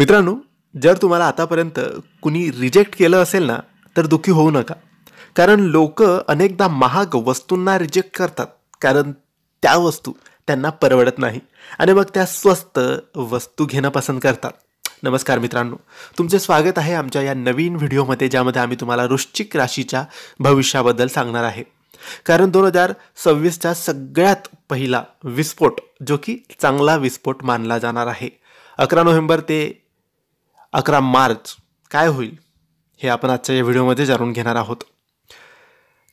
मित्रांनो, जर तुम्हाला आतापर्यंत कुणी रिजेक्ट केलं असेल ना, तर दुःखी होऊ नका. कारण लोकं अनेकदा महाग वस्तूंना रिजेक्ट करतात. कारण त्या वस्तू त्यांना परवडत नाही आणि मग त्या स्वस्त वस्तू घेणं पसंत करतात. नमस्कार मित्रांनो, तुमचे स्वागत आहे आमच्या या नवीन व्हिडिओमध्ये, ज्यामध्ये आम्ही तुम्हाला वृश्चिक राशीच्या भविष्याबद्दल सांगणार आहे. कारण 2026चा सगळ्यात पहिला विस्फोट, जो की चांगला विस्फोट मानला जाणार आहे, 11 नोव्हेंबर ते 11 मार्च काय होईल हे आपण आजच्या या व्हिडिओमध्ये जाणून घेणार आहोत.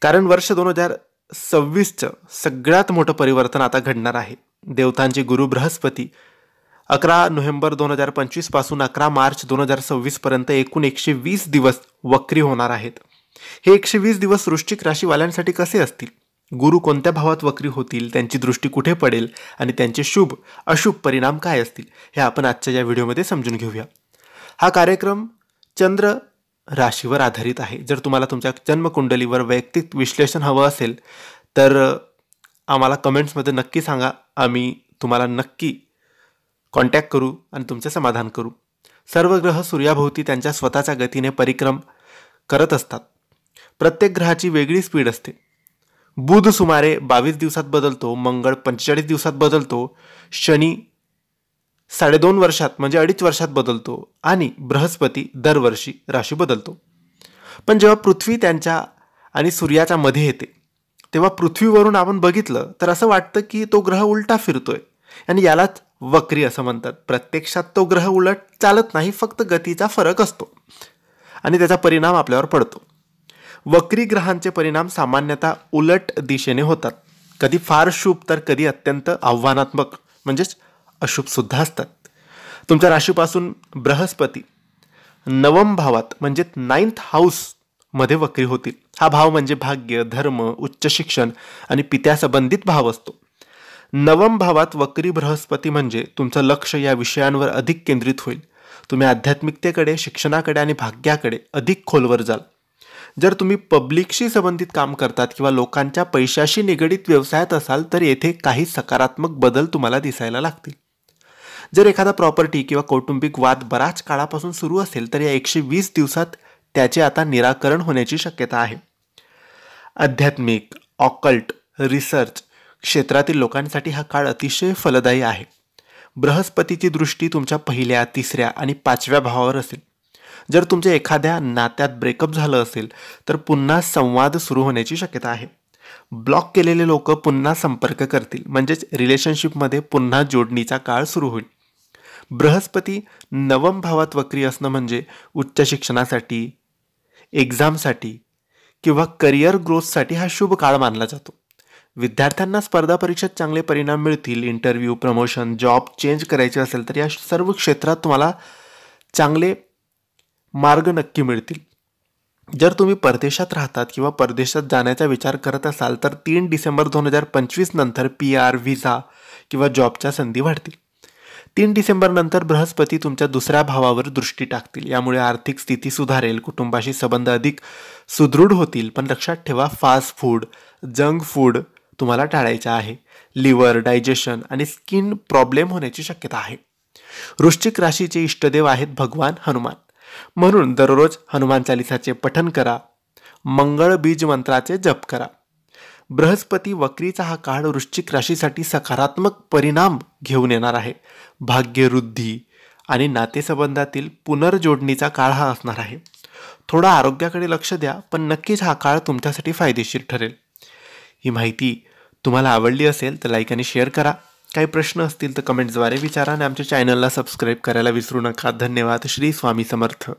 कारण वर्ष 2026चं सगळ्यात मोठं परिवर्तन आता घडणार आहे. देवतांचे गुरु बृहस्पती 11 नोव्हेंबर 2025 पासून 11 मार्च 2026 पर्यंत एकूण 120 दिवस वक्री होणार आहेत. हे 120 दिवस वृश्चिक राशीवाल्यांसाठी कसे असतील, गुरु कोणत्या भावात वक्री होतील, त्यांची दृष्टी कुठे पडेल आणि त्यांचे शुभ अशुभ परिणाम काय असतील, हे आपण आजच्या या व्हिडिओमध्ये समजून घेऊया. हा कार्यक्रम चंद्र राशीवर आधारित आहे. जर तुम्हाला तुमच्या जन्मकुंडलीवर वैयक्तिक विश्लेषण हवं असेल तर आम्हाला कमेंट्समध्ये नक्की सांगा. आम्ही तुम्हाला नक्की कॉन्टॅक्ट करू आणि तुमचे समाधान करू. सर्व ग्रह सूर्याभोवती त्यांच्या स्वतःच्या गतीने परिक्रम करत असतात. प्रत्येक ग्रहाची वेगळी स्पीड असते. बुध सुमारे 22 दिवसात बदलतो, मंगळ 45 दिवसात बदलतो, शनी 2.5 वर्षात म्हणजे 2.5 वर्षात बदलतो आणि बृहस्पती दरवर्षी राशी बदलतो. पण जेव्हा पृथ्वी त्यांच्या आणि सूर्याच्या मध्ये येते, तेव्हा पृथ्वीवरून आपण बघितलं तर असं वाटतं की तो ग्रह उलटा फिरतोय आणि यालाच वक्री असं म्हणतात. प्रत्यक्षात तो ग्रह उलट चालत नाही, फक्त गतीचा फरक असतो आणि त्याचा परिणाम आपल्यावर पडतो. वक्री ग्रहांचे परिणाम सामान्यतः उलट दिशेने होतात. कधी फार शुभ तर कधी अत्यंत आव्हानात्मक म्हणजेच अशुभ सुद्धा असतात. तुमच्या राशीपासून बृहस्पती 9व भावात म्हणजे 9th हाऊस मध्ये वक्री होतील. हा भाव म्हणजे भाग्य, धर्म, उच्च शिक्षण आणि पित्यासंबंधित भाव असतो. 9व भावात वक्री बृहस्पती म्हणजे तुमचं लक्ष या विषयांवर अधिक केंद्रित होईल. तुम्ही आध्यात्मिकतेकडे, शिक्षणाकडे आणि भाग्याकडे अधिक खोलवर जाल. जर तुम्ही पब्लिकशी संबंधित काम करतात किंवा लोकांच्या पैशाशी निगडीत व्यवसायात असाल तर येथे काही सकारात्मक बदल तुम्हाला दिसायला लागतील. जर एखादा प्रॉपर्टी किंवा कौटुंबिक वाद बराच काळापासून सुरू असेल तर या 120 दिवसात त्याचे आता निराकरण होण्याची शक्यता आहे. आध्यात्मिक, ऑकल्ट, रिसर्च क्षेत्रातील लोकांसाठी हा काळ अतिशय फलदायी आहे. बृहस्पतीची दृष्टी तुमच्या पहिल्या, तिसऱ्या आणि 5व्या भावावर असेल. जर तुमच्या एखाद्या नात्यात ब्रेकअप झालं असेल तर पुन्हा संवाद सुरू होण्याची शक्यता आहे. ब्लॉक केलेले लोक पुन्हा संपर्क करतील, म्हणजेच रिलेशनशिपमध्ये पुन्हा जोडणीचा काळ सुरू होईल. बृहस्पती 9व भावात वक्री असणं म्हणजे उच्च शिक्षणासाठी, एक्झामसाठी किंवा करिअर ग्रोथसाठी हा शुभ काळ मानला जातो. विद्यार्थ्यांना स्पर्धा परीक्षेत चांगले परिणाम मिळतील. इंटरव्ह्यू, प्रमोशन, जॉब चेंज करायचे असेल तर या सर्व क्षेत्रात तुम्हाला चांगले मार्ग नक्की मिळतील. जर तुम्ही परदेशात राहतात किंवा परदेशात जाण्याचा विचार करत असाल तर 3 डिसेंबर 2025 नंतर PR, व्हिसा किंवा जॉबच्या संधी वाढतील. 3 डिसेंबर नंतर बृहस्पती तुमच्या 2ऱ्या भावावर दृष्टी टाकतील. यामुळे आर्थिक स्थिती सुधारेल, कुटुंबाशी संबंध अधिक सुदृढ होतील. पण लक्षात ठेवा, फास्ट फूड, जंक फूड तुम्हाला टाळायचं आहे. लिव्हर, डायजेशन आणि स्किन प्रॉब्लेम होण्याची शक्यता आहे. वृश्चिक राशीचे इष्टदेव आहेत भगवान हनुमान, म्हणून दररोज हनुमान चालिसाचे पठण करा. मंगळ बीज मंत्राचे जप करा. बृहस्पती वक्रीचा हा काळ वृश्चिक राशीसाठी सकारात्मक परिणाम घेऊन येणार आहे. भाग्यवृद्धी आणि नातेसंबंधातील पुनर्जोडणीचा काळ हा असणार आहे. थोडा आरोग्याकडे लक्ष द्या, पण नक्कीच हा काळ तुमच्यासाठी फायदेशीर ठरेल. ही माहिती तुम्हाला आवडली असेल तर लाईक आणि शेअर करा. काही प्रश्न असतील तर कमेंट्सद्वारे विचारा आणि आमच्या चॅनलला सबस्क्राईब करायला विसरू नका. धन्यवाद. श्री स्वामी समर्थ.